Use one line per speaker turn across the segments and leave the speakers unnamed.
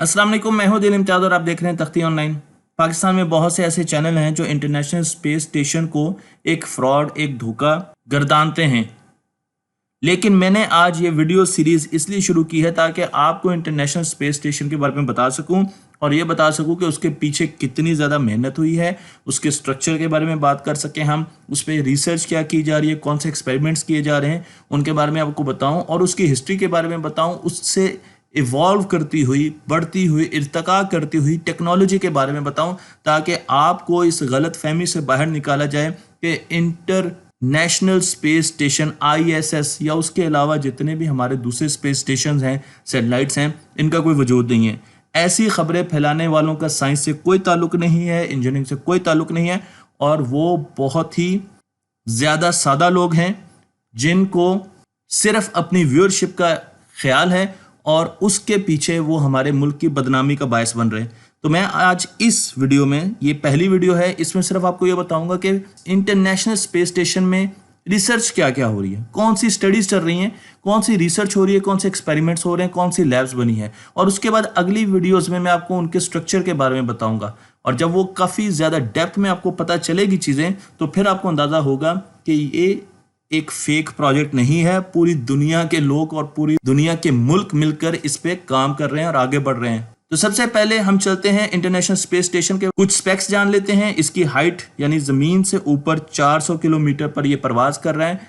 अस्सलाम वालेकुम, मैं हूं दिल इम्तियाज़ और आप देख रहे हैं तख्ती ऑनलाइन। पाकिस्तान में बहुत से ऐसे चैनल हैं जो इंटरनेशनल स्पेस स्टेशन को एक फ्रॉड, एक धोखा गर्दानते हैं। लेकिन मैंने आज ये वीडियो सीरीज़ इसलिए शुरू की है ताकि आपको इंटरनेशनल स्पेस स्टेशन के बारे में बता सकूं और ये बता सकूं कि उसके पीछे कितनी ज़्यादा मेहनत हुई है, उसके स्ट्रक्चर के बारे में बात कर सकें हम, उस पर रिसर्च क्या की जा रही है, कौन से एक्सपेरिमेंट्स किए जा रहे हैं, उनके बारे में आपको बताऊँ और उसकी हिस्ट्री के बारे में बताऊँ, उससे इवॉल्व करती हुई, बढ़ती हुई, इर्तका करती हुई टेक्नोलॉजी के बारे में बताऊं ताकि आपको इस गलत फहमी से बाहर निकाला जाए कि इंटरनेशनल स्पेस स्टेशन ISS या उसके अलावा जितने भी हमारे दूसरे स्पेस स्टेशन हैं, सैटेलाइट्स हैं, इनका कोई वजूद नहीं है। ऐसी खबरें फैलाने वालों का साइंस से कोई ताल्लुक नहीं है, इंजीनियरिंग से कोई ताल्लुक नहीं है और वो बहुत ही ज़्यादा सादा लोग हैं जिनको सिर्फ अपनी व्यूअरशिप का ख्याल है और उसके पीछे वो हमारे मुल्क की बदनामी का बायस बन रहे हैं। तो मैं आज इस वीडियो में, ये पहली वीडियो है, इसमें सिर्फ आपको ये बताऊंगा कि इंटरनेशनल स्पेस स्टेशन में रिसर्च क्या क्या हो रही है, कौन सी स्टडीज़ चल रही हैं, कौन सी रिसर्च हो रही है, कौन से एक्सपेरिमेंट्स हो रहे हैं, कौन सी लैब्स बनी है। और उसके बाद अगली वीडियोज़ में मैं आपको उनके स्ट्रक्चर के बारे में बताऊँगा। और जब वो काफ़ी ज़्यादा डेप्थ में आपको पता चलेगी चीज़ें, तो फिर आपको अंदाज़ा होगा कि ये एक फेक प्रोजेक्ट नहीं है। पूरी दुनिया के लोग और पूरी दुनिया के मुल्क मिलकर इस पे काम कर रहे हैं और आगे बढ़ रहे हैं। तो सबसे पहले हम चलते हैं इंटरनेशनल स्पेस स्टेशन के कुछ स्पेक्स जान लेते हैं। इसकी हाइट यानी जमीन से ऊपर 400 किलोमीटर पर यह परवाज कर रहा है।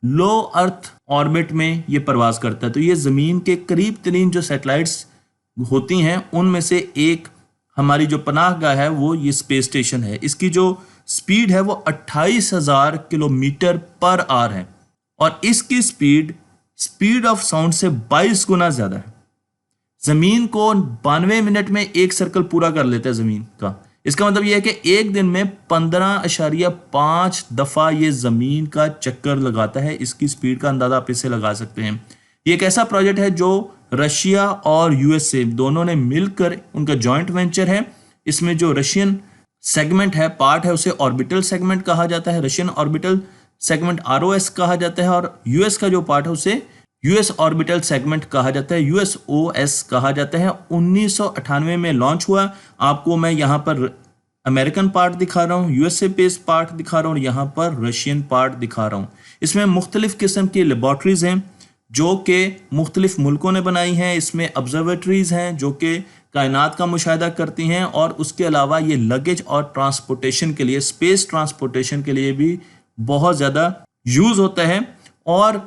लो अर्थ ऑर्बिट में ये परवाज करता है। तो ये जमीन के करीब तरीन जो सैटेलाइट्स होती हैं उनमें से एक हमारी जो पनाहगाह है वो ये स्पेस स्टेशन है। इसकी जो स्पीड है वो 28,000 किलोमीटर पर आवर है और इसकी स्पीड ऑफ साउंड से 22 गुना ज्यादा है। जमीन को 92 मिनट में एक सर्कल पूरा कर लेता है जमीन का। इसका मतलब यह है कि एक दिन में 15.5 दफा ये जमीन का चक्कर लगाता है। इसकी स्पीड का अंदाजा आप इससे लगा सकते हैं। ये एक ऐसा प्रोजेक्ट है जो रशिया और USA दोनों ने मिलकर, उनका जॉइंट वेंचर है। इसमें जो रशियन सेगमेंट है, पार्ट है, उसे ऑर्बिटल सेगमेंट कहा जाता है, रशियन ऑर्बिटल सेगमेंट ROS कहा जाता है। और US का जो पार्ट है उसे US ऑर्बिटल सेगमेंट कहा जाता है, USOS कहा जाता है। 1998 में लॉन्च हुआ। आपको मैं यहाँ पर अमेरिकन पार्ट दिखा रहा हूँ, USA बेस्ड पार्ट दिखा रहा हूँ और यहाँ पर रशियन पार्ट दिखा रहा हूँ। इसमें मुख्तलिफ किस्म की लेबॉर्ट्रीज हैं जो कि मुख्तलिफ मुल्कों ने बनाई हैं। इसमें ऑब्जर्वेटरीज हैं जो कि कायनात का मुशाहिदा करती हैं और उसके अलावा ये लगेज और ट्रांसपोर्टेशन के लिए, स्पेस ट्रांसपोर्टेशन के लिए भी बहुत ज़्यादा यूज़ होता है। और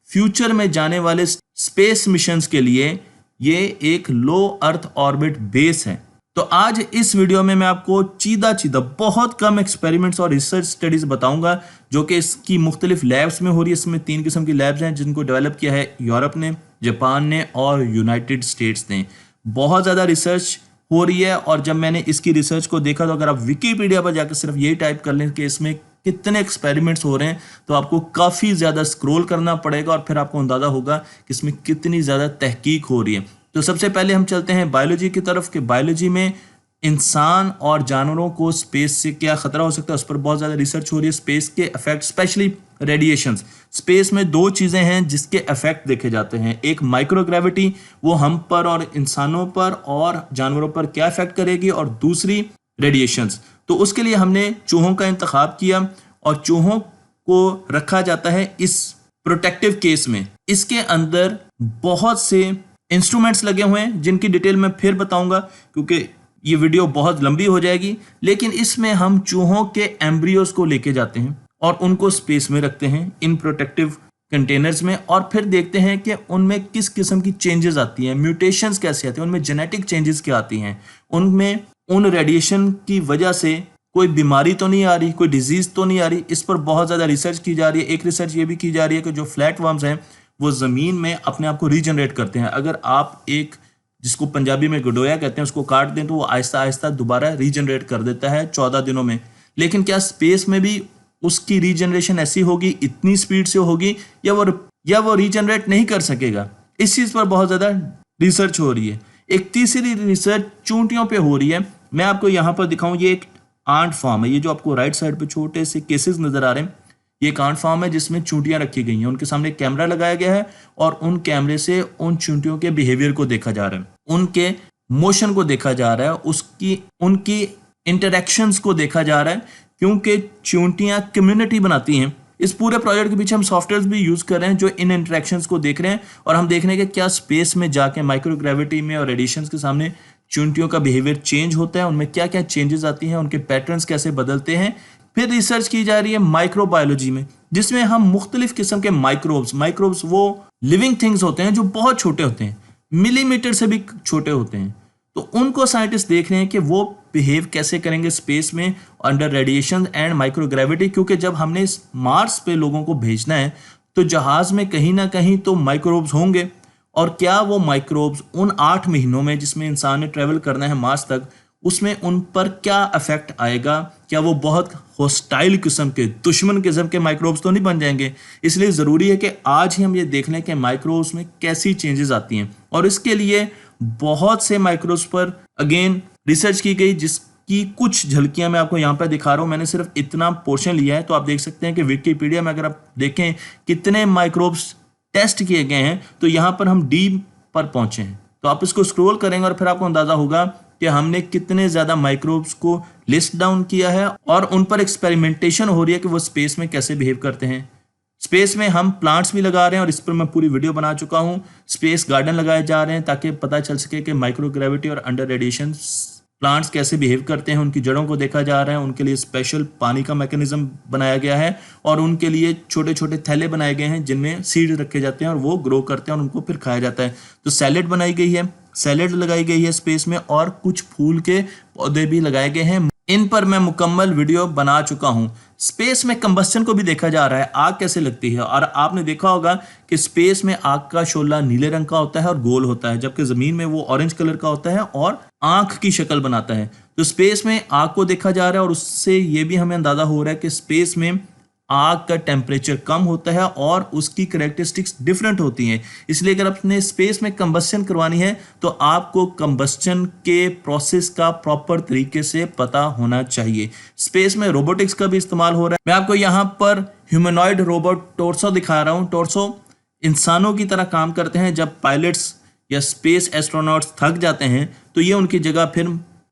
फ्यूचर में जाने वाले स्पेस मिशंस के लिए ये एक लो अर्थ ऑर्बिट बेस है। तो आज इस वीडियो में मैं आपको चीदा बहुत कम एक्सपेरिमेंट्स और रिसर्च स्टडीज़ बताऊंगा जो कि इसकी मुख्तलिफ लैब्स में हो रही है। इसमें 3 किस्म की लैब्स हैं जिनको डेवलप किया है यूरोप ने, जापान ने और यूनाइटेड स्टेट्स ने। बहुत ज़्यादा रिसर्च हो रही है और जब मैंने इसकी रिसर्च को देखा तो अगर आप विकीपीडिया पर जाकर सिर्फ यही टाइप कर लें कि इसमें कितने एक्सपेरिमेंट्स हो रहे हैं तो आपको काफ़ी ज़्यादा स्क्रॉल करना पड़ेगा और फिर आपको अंदाज़ा होगा कि इसमें कितनी ज़्यादा तहकीक हो रही है। तो सबसे पहले हम चलते हैं बायोलॉजी की तरफ कि बायोलॉजी में इंसान और जानवरों को स्पेस से क्या खतरा हो सकता है, उस पर बहुत ज़्यादा रिसर्च हो रही है। स्पेस के इफेक्ट, स्पेशली रेडिएशंस। स्पेस में 2 चीज़ें हैं जिसके इफेक्ट देखे जाते हैं। एक माइक्रोग्रेविटी, वो हम पर और इंसानों पर और जानवरों पर क्या इफेक्ट करेगी, और दूसरी रेडिएशंस। तो उसके लिए हमने चूहों का इंतखाब किया और चूहों को रखा जाता है इस प्रोटेक्टिव केस में। इसके अंदर बहुत से इंस्ट्रूमेंट्स लगे हुए हैं जिनकी डिटेल मैं फिर बताऊंगा क्योंकि ये वीडियो बहुत लंबी हो जाएगी। लेकिन इसमें हम चूहों के एम्ब्रियोज को लेके जाते हैं और उनको स्पेस में रखते हैं इन प्रोटेक्टिव कंटेनर्स में और फिर देखते हैं कि उनमें किस किस्म की चेंजेस आती हैं, म्यूटेशंस कैसे आती हैं, उनमें जेनेटिक चेंजेस क्या आती हैं, उनमें उन रेडिएशन की वजह से कोई बीमारी तो नहीं आ रही, कोई डिजीज तो नहीं आ रही। इस पर बहुत ज़्यादा रिसर्च की जा रही है। एक रिसर्च ये भी की जा रही है कि जो फ्लैट वर्म्स हैं वो ज़मीन में अपने आप को रीजनरेट करते हैं। अगर आप एक, जिसको पंजाबी में गडोया कहते हैं, उसको काट दें तो वो आहिस्ता आहिस्ता दोबारा रीजनरेट कर देता है 14 दिनों में। लेकिन क्या स्पेस में भी उसकी रीजनरेशन ऐसी होगी, इतनी स्पीड से होगी, या वो रीजनरेट नहीं कर सकेगा? इस चीज़ पर बहुत ज़्यादा रिसर्च हो रही है। एक तीसरी रिसर्च चूंटियों पे हो रही है। मैं आपको यहाँ पर दिखाऊँ, ये एक आंट फार्म है। ये जो आपको राइट साइड पे छोटे से केसेस नज़र आ रहे हैं, ये एक आंट फार्म है जिसमें चूंटियां रखी गई हैं। उनके सामने कैमरा लगाया गया है और उन कैमरे से उन चूंटियों के बिहेवियर को देखा जा रहा है। उनके मोशन को देखा जा रहा है, उसकी उनकी इंटरेक्शंस को देखा जा रहा है, क्योंकि चींटियां कम्युनिटी बनाती हैं। इस पूरे प्रोजेक्ट के पीछे हम सॉफ्टवेयर भी यूज कर रहे हैं जो इन इंटरेक्शंस को देख रहे हैं, और हम देख रहे हैं कि क्या स्पेस में जाके माइक्रोग्रेविटी में और रेडिएशंस के सामने चींटियों का बिहेवियर चेंज होता है, उनमें क्या क्या चेंजेस आती हैं, उनके पैटर्न्स कैसे बदलते हैं। फिर रिसर्च की जा रही है माइक्रोबायोलॉजी में, जिसमें हम मुख्तलिफ किस्म के माइक्रोब्स वो लिविंग थिंग्स होते हैं जो बहुत छोटे होते हैं, मिलीमीटर से भी छोटे होते हैं। तो उनको साइंटिस्ट देख रहे हैं कि वो बिहेव कैसे करेंगे स्पेस में अंडर रेडिएशन एंड माइक्रोग्रेविटी, क्योंकि जब हमने इस मार्स पे लोगों को भेजना है तो जहाज में कहीं ना कहीं तो माइक्रोब्स होंगे, और क्या वो माइक्रोब्स उन 8 महीनों में जिसमें इंसान ने ट्रेवल करना है मार्स तक, उसमें उन पर क्या इफेक्ट आएगा, क्या वो बहुत हॉस्टाइल किस्म के दुश्मन किस्म के माइक्रोब्स तो नहीं बन जाएंगे। इसलिए ज़रूरी है कि आज ही हम ये देख लें कि माइक्रोब्स में कैसी चेंजेस आती हैं, और इसके लिए बहुत से माइक्रोब्स पर अगेन रिसर्च की गई, जिसकी कुछ झलकियां मैं आपको यहाँ पर दिखा रहा हूँ। मैंने सिर्फ इतना पोर्शन लिया है, तो आप देख सकते हैं कि विकिपीडिया में अगर आप देखें कितने माइक्रोब्स टेस्ट किए गए हैं, तो यहाँ पर हम डी पर पहुंचे हैं। तो आप इसको स्क्रॉल करेंगे और फिर आपको अंदाजा होगा कि हमने कितने ज्यादा माइक्रोब्स को लिस्ट डाउन किया है, और उन पर एक्सपेरिमेंटेशन हो रही है कि वो स्पेस में कैसे बिहेव करते हैं। स्पेस में हम प्लांट्स भी लगा रहे हैं, और इस पर मैं पूरी वीडियो बना चुका हूं। स्पेस गार्डन लगाए जा रहे हैं ताकि पता चल सके कि माइक्रोग्रेविटी और अंडर रेडिएशन प्लांट्स कैसे बिहेव करते हैं। उनकी जड़ों को देखा जा रहा है, उनके लिए स्पेशल पानी का मैकेनिज्म बनाया गया है, और उनके लिए छोटे छोटे थैले बनाए गए हैं जिनमें सीड रखे जाते हैं और वो ग्रो करते हैं और उनको फिर खाया जाता है। तो सैलेड बनाई गई है, सैलेड लगाई गई है स्पेस में, और कुछ फूल के पौधे भी लगाए गए हैं। इन पर मैं मुकम्मल वीडियो बना चुका हूं। स्पेस में कंबस्टन को भी देखा जा रहा है, आग कैसे लगती है, और आपने देखा होगा कि स्पेस में आग का शोला नीले रंग का होता है और गोल होता है, जबकि जमीन में वो ऑरेंज कलर का होता है और आंख की शक्ल बनाता है। तो स्पेस में आग को देखा जा रहा है, और उससे ये भी हमें अंदाजा हो रहा है कि स्पेस में आग का टेम्परेचर कम होता है और उसकी कैरेक्टरिस्टिक्स डिफरेंट होती हैं। इसलिए अगर आपने स्पेस में कंबस्टन करवानी है तो आपको कंबस्टन के प्रोसेस का प्रॉपर तरीके से पता होना चाहिए। स्पेस में रोबोटिक्स का भी इस्तेमाल हो रहा है। मैं आपको यहाँ पर ह्यूमनॉइड रोबोट टोर्सो दिखा रहा हूँ। टोर्सो इंसानों की तरह काम करते हैं। जब पायलट्स या स्पेस एस्ट्रोनॉट्स थक जाते हैं तो ये उनकी जगह फिर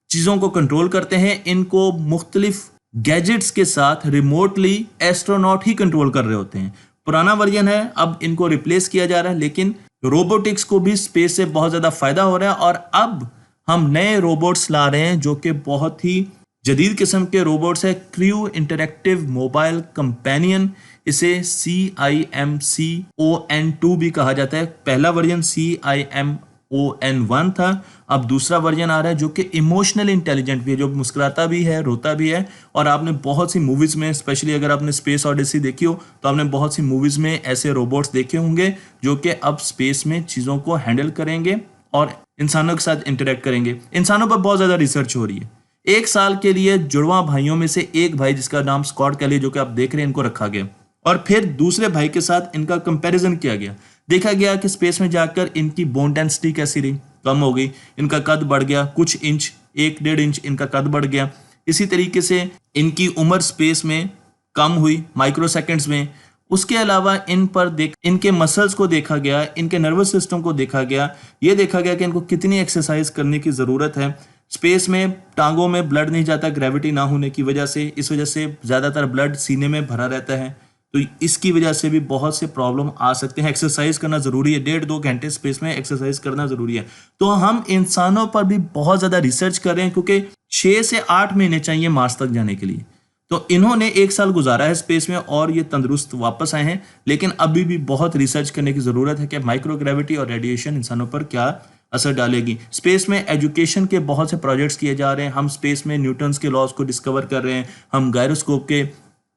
चीज़ों को कंट्रोल करते हैं। इनको मुख्तलिफ गैजेट्स के साथ रिमोटली एस्ट्रोनॉट ही कंट्रोल कर रहे होते हैं। पुराना वर्जन है, अब इनको रिप्लेस किया जा रहा है, लेकिन रोबोटिक्स को भी स्पेस से बहुत ज़्यादा फायदा हो रहा है। और अब हम नए रोबोट्स ला रहे हैं जो कि बहुत ही जदीद किस्म के रोबोट्स है। क्रू इंटरैक्टिव मोबाइल कंपेनियन, इसे CIMCON2 भी कहा जाता है। पहला वर्जन CIMON1 था, अब दूसरा वर्जन आ रहा है जो कि इमोशनल इंटेलिजेंट भी है, जो मुस्कुराता भी है, रोता भी है। और आपने बहुत सी मूवीज में, स्पेशली अगर आपने स्पेस ऑडिसी देखी हो तो आपने बहुत सी मूवीज में ऐसे रोबोट्स देखे होंगे जो कि अब स्पेस में चीज़ों को हैंडल करेंगे और इंसानों के साथ इंटरेक्ट करेंगे। इंसानों पर बहुत ज़्यादा रिसर्च हो रही है। 1 साल के लिए जुड़वा भाइयों में से एक भाई जिसका नाम स्कॉट कैली, जो कि आप देख रहे हैं, इनको रखा गया, और फिर दूसरे भाई के साथ इनका कंपैरिजन किया गया। देखा गया कि स्पेस में जाकर इनकी बोन डेंसिटी कैसी रही, कम हो गई, इनका कद बढ़ गया, कुछ इंच, 1-1.5 इंच इनका कद बढ़ गया। इसी तरीके से इनकी उम्र स्पेस में कम हुई माइक्रो सेकेंड्स में। उसके अलावा इनके मसल्स को देखा गया, इनके नर्वस सिस्टम को देखा गया, ये देखा गया कि इनको कितनी एक्सरसाइज करने की ज़रूरत है। स्पेस में टांगों में ब्लड नहीं जाता ग्रेविटी ना होने की वजह से, इस वजह से ज़्यादातर ब्लड सीने में भरा रहता है, तो इसकी वजह से भी बहुत से प्रॉब्लम आ सकते हैं। एक्सरसाइज करना ज़रूरी है, 1.5-2 घंटे स्पेस में एक्सरसाइज करना ज़रूरी है। तो हम इंसानों पर भी बहुत ज़्यादा रिसर्च कर रहे हैं, क्योंकि 6 से 8 महीने चाहिए मार्स तक जाने के लिए। तो इन्होंने 1 साल गुजारा है स्पेस में और ये तंदुरुस्त वापस आए हैं, लेकिन अभी भी बहुत रिसर्च करने की ज़रूरत है कि माइक्रोग्रेविटी और रेडिएशन इंसानों पर क्या असर डालेगी। स्पेस में एजुकेशन के बहुत से प्रोजेक्ट्स किए जा रहे हैं। हम स्पेस में न्यूटन्स के लॉज को डिस्कवर कर रहे हैं, हम गायरोस्कोप के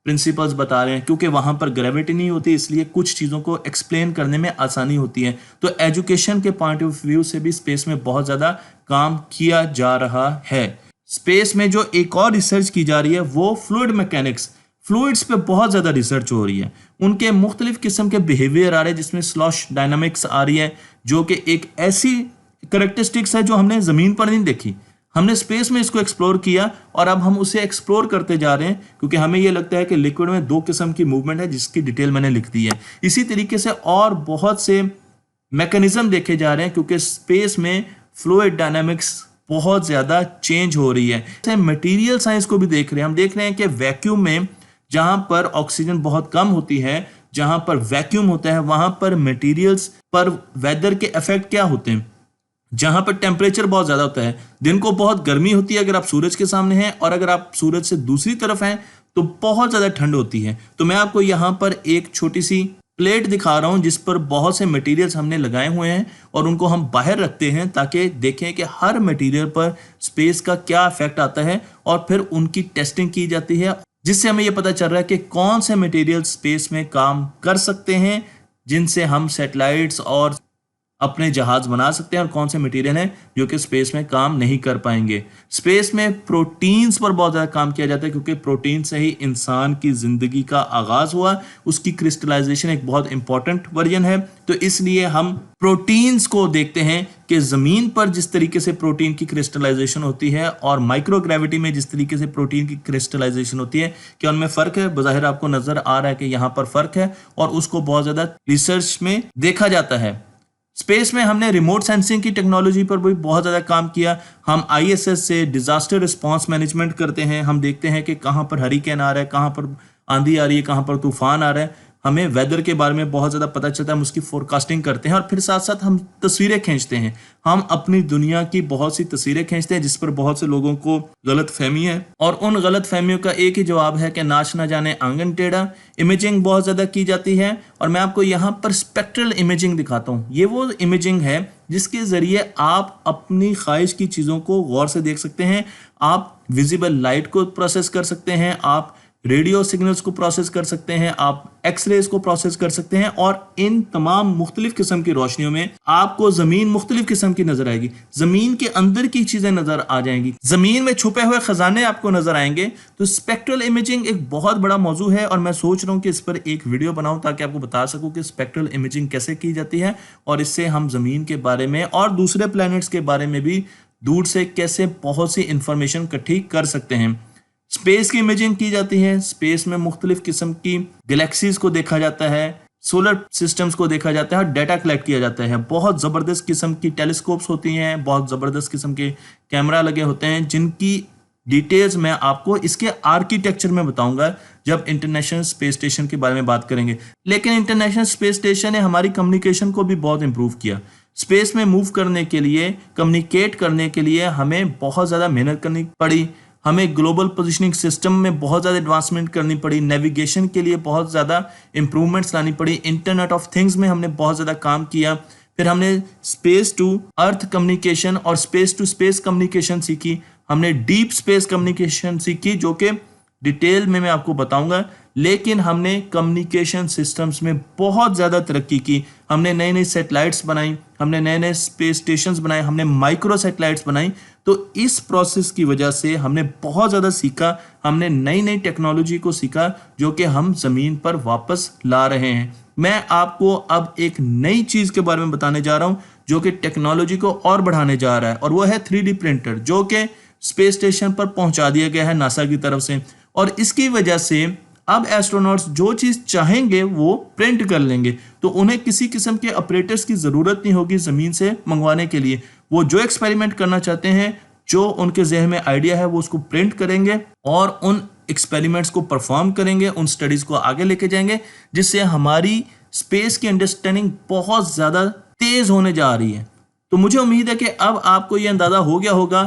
प्रिंसिपल्स बता रहे हैं, क्योंकि वहाँ पर ग्रेविटी नहीं होती, इसलिए कुछ चीज़ों को एक्सप्लेन करने में आसानी होती है। तो एजुकेशन के पॉइंट ऑफ व्यू से भी स्पेस में बहुत ज़्यादा काम किया जा रहा है। स्पेस में जो एक और रिसर्च की जा रही है वो फ्लूइड मैकेनिक्स, फ्लूइड्स पे बहुत ज़्यादा रिसर्च हो रही है। उनके मुख्तलिफ किस्म के बिहेवियर आ रहे हैं, जिसमें स्लॉश डायनामिक्स आ रही है, जो कि एक ऐसी कैरेक्टरिस्टिक्स है जो हमने ज़मीन पर नहीं देखी। हमने स्पेस में इसको एक्सप्लोर किया और अब हम उसे एक्सप्लोर करते जा रहे हैं, क्योंकि हमें यह लगता है कि लिक्विड में 2 किस्म की मूवमेंट है, जिसकी डिटेल मैंने लिख दी है। इसी तरीके से और बहुत से मैकेनिज्म देखे जा रहे हैं, क्योंकि स्पेस में फ्लूइड डायनामिक्स बहुत ज़्यादा चेंज हो रही है। मटेरियल साइंस को भी देख रहे हैं, हम देख रहे हैं कि वैक्यूम में जहां पर ऑक्सीजन बहुत कम होती है, जहां पर वैक्यूम होता है, वहां पर मटेरियल्स पर वेदर के इफेक्ट क्या होते हैं। जहां पर टेम्परेचर बहुत ज्यादा होता है, दिन को बहुत गर्मी होती है अगर आप सूरज के सामने हैं, और अगर आप सूरज से दूसरी तरफ हैं तो बहुत ज्यादा ठंड होती है। तो मैं आपको यहां पर एक छोटी सी प्लेट दिखा रहा हूं जिस पर बहुत से मटेरियल्स हमने लगाए हुए हैं और उनको हम बाहर रखते हैं ताकि देखें कि हर मटेरियल पर स्पेस का क्या इफेक्ट आता है, और फिर उनकी टेस्टिंग की जाती है, जिससे हमें यह पता चल रहा है कि कौन से मटेरियल स्पेस में काम कर सकते हैं, जिनसे हम सैटेलाइट्स और अपने जहाज बना सकते हैं, और कौन से मटेरियल हैं जो कि स्पेस में काम नहीं कर पाएंगे। स्पेस में प्रोटीन्स पर बहुत ज़्यादा काम किया जाता है क्योंकि प्रोटीन से ही इंसान की ज़िंदगी का आगाज़ हुआ, उसकी क्रिस्टलाइजेशन एक बहुत इंपॉर्टेंट वर्जन है। तो इसलिए हम प्रोटीन्स को देखते हैं कि ज़मीन पर जिस तरीके से प्रोटीन की क्रिस्टलाइजेशन होती है और माइक्रोग्रेविटी में जिस तरीके से प्रोटीन की क्रिस्टलाइजेशन होती है, क्या उनमें फ़र्क है। बज़ाहिर आपको नज़र आ रहा है कि यहाँ पर फ़र्क है, और उसको बहुत ज़्यादा रिसर्च में देखा जाता है। स्पेस में हमने रिमोट सेंसिंग की टेक्नोलॉजी पर भी बहुत ज़्यादा काम किया। हम ISS से डिज़ास्टर रिस्पांस मैनेजमेंट करते हैं, हम देखते हैं कि कहाँ पर हरिकेन आ रहा है, कहाँ पर आंधी आ रही है, कहाँ पर तूफान आ रहा है। हमें वेदर के बारे में बहुत ज़्यादा पता चलता है, हम उसकी फोरकास्टिंग करते हैं, और फिर साथ साथ हम तस्वीरें खींचते हैं। हम अपनी दुनिया की बहुत सी तस्वीरें खींचते हैं जिस पर बहुत से लोगों को गलत फहमी है, और उन गलत फहमियों का एक ही जवाब है कि नाच ना जाने आंगन टेढ़ा। इमेजिंग बहुत ज़्यादा की जाती है, और मैं आपको यहाँ पर स्पेक्ट्रल इमेजिंग दिखाता हूँ। ये वो इमेजिंग है जिसके ज़रिए आप अपनी ख्वाहिश की चीज़ों को गौर से देख सकते हैं। आप विजिबल लाइट को प्रोसेस कर सकते हैं, आप रेडियो सिग्नल्स को प्रोसेस कर सकते हैं, आप एक्सरेज को प्रोसेस कर सकते हैं, और इन तमाम मुख्तलिफ किस्म की रोशनियों में आपको ज़मीन मुख्तलिफ किस्म की नजर आएगी। ज़मीन के अंदर की चीज़ें नजर आ जाएंगी, ज़मीन में छुपे हुए खजाने आपको नजर आएंगे। तो स्पेक्ट्रल इमेजिंग एक बहुत बड़ा मौजू है, और मैं सोच रहा हूँ कि इस पर एक वीडियो बनाऊँ ताकि आपको बता सकूँ कि स्पेक्ट्रल इमेजिंग कैसे की जाती है, और इससे हम ज़मीन के बारे में और दूसरे प्लैनेट्स के बारे में भी दूर से कैसे बहुत सी इंफॉर्मेशन इकट्ठी कर सकते हैं। स्पेस की इमेजिंग की जाती है, स्पेस में मुख्तलिफ किस्म की गैलेक्सीज को देखा जाता है, सोलर सिस्टम्स को देखा जाता है, और डाटा कलेक्ट किया जाता है। बहुत ज़बरदस्त किस्म की टेलीस्कोप्स होती हैं, बहुत ज़बरदस्त किस्म के कैमरा लगे होते हैं, जिनकी डिटेल्स मैं आपको इसके आर्किटेक्चर में बताऊंगा जब इंटरनेशनल स्पेस स्टेशन के बारे में बात करेंगे। लेकिन इंटरनेशनल स्पेस स्टेशन ने हमारी कम्युनिकेशन को भी बहुत इंप्रूव किया। स्पेस में मूव करने के लिए, कम्युनिकेट करने के लिए हमें बहुत ज़्यादा मेहनत करनी पड़ी, हमें ग्लोबल पोजीशनिंग सिस्टम में बहुत ज़्यादा एडवांसमेंट करनी पड़ी, नेविगेशन के लिए बहुत ज़्यादा इंप्रूवमेंट्स लानी पड़ी, इंटरनेट ऑफ थिंग्स में हमने बहुत ज़्यादा काम किया। फिर हमने स्पेस टू अर्थ कम्युनिकेशन और स्पेस टू स्पेस कम्युनिकेशन सीखी, हमने डीप स्पेस कम्युनिकेशन सीखी, जो कि डिटेल में मैं आपको बताऊंगा। लेकिन हमने कम्युनिकेशन सिस्टम्स में बहुत ज़्यादा तरक्की की, हमने नई नई सैटेलाइट्स बनाई, हमने नए नए स्पेस स्टेशंस बनाए, हमने माइक्रो सैटेलाइट्स बनाई। तो इस प्रोसेस की वजह से हमने बहुत ज़्यादा सीखा, हमने नई नई टेक्नोलॉजी को सीखा जो कि हम ज़मीन पर वापस ला रहे हैं। मैं आपको अब एक नई चीज़ के बारे में बताने जा रहा हूँ जो कि टेक्नोलॉजी को और बढ़ाने जा रहा है, और वो है 3D प्रिंटर, जो कि स्पेस स्टेशन पर पहुंचा दिया गया है नासा की तरफ से। और इसकी वजह से अब एस्ट्रोनॉट्स जो चीज़ चाहेंगे वो प्रिंट कर लेंगे, तो उन्हें किसी किस्म के ऑपरेटर्स की ज़रूरत नहीं होगी ज़मीन से मंगवाने के लिए। वो जो एक्सपेरिमेंट करना चाहते हैं, जो उनके जहन में आइडिया है, वो उसको प्रिंट करेंगे और उन एक्सपेरिमेंट्स को परफॉर्म करेंगे, उन स्टडीज़ को आगे लेके जाएंगे, जिससे हमारी स्पेस की अंडरस्टैंडिंग बहुत ज़्यादा तेज़ होने जा रही है। तो मुझे उम्मीद है कि अब आपको ये अंदाज़ा हो गया होगा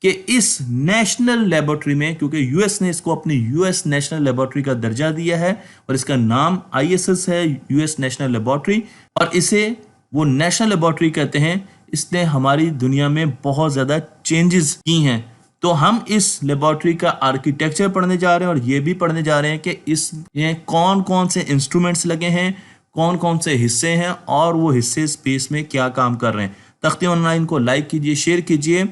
कि इस नेशनल लेबोरेटरी में, क्योंकि यूएस ने इसको अपनी यूएस नेशनल लेबोरेटरी का दर्जा दिया है और इसका नाम ISS है, यूएस नेशनल लेबोरेटरी, और इसे वो नेशनल लेबोरेटरी कहते हैं। इसने हमारी दुनिया में बहुत ज़्यादा चेंजेस की हैं। तो हम इस लेबोरेटरी का आर्किटेक्चर पढ़ने जा रहे हैं, और ये भी पढ़ने जा रहे हैं कि इसमें कौन कौन से इंस्ट्रूमेंट्स लगे हैं, कौन कौन से हिस्से हैं, और वो हिस्से स्पेस में क्या काम कर रहे हैं। तख्ती ऑनलाइन को लाइक कीजिए, शेयर कीजिए।